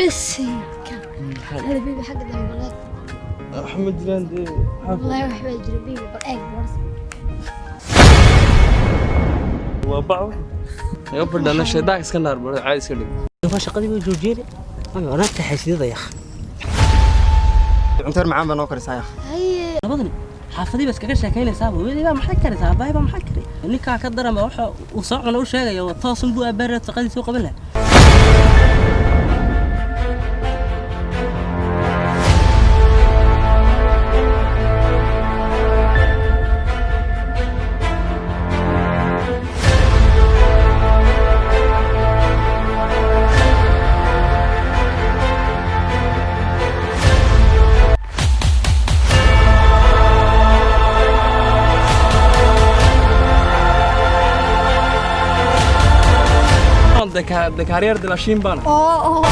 بس كان هذا بيبي حق البنات أحمد لاندي والله وحبة جلبيبي بالأيق وبعض يقبل أنا شداك اسكندر عايز كده يبغى شقدي وجوجيري أنا تحسيد يا أخي cunto macaan baan oo karisaa yaa هي labadani xaafadii bas kaga sheekaynaysaa weliba maxay karisaa baayba maxay kari ninka ka darama waxa uu soo cuna u sheegayo toosan buu abaarad shaqadiisa u qaban lahaa دكارير دلاشين بان أوه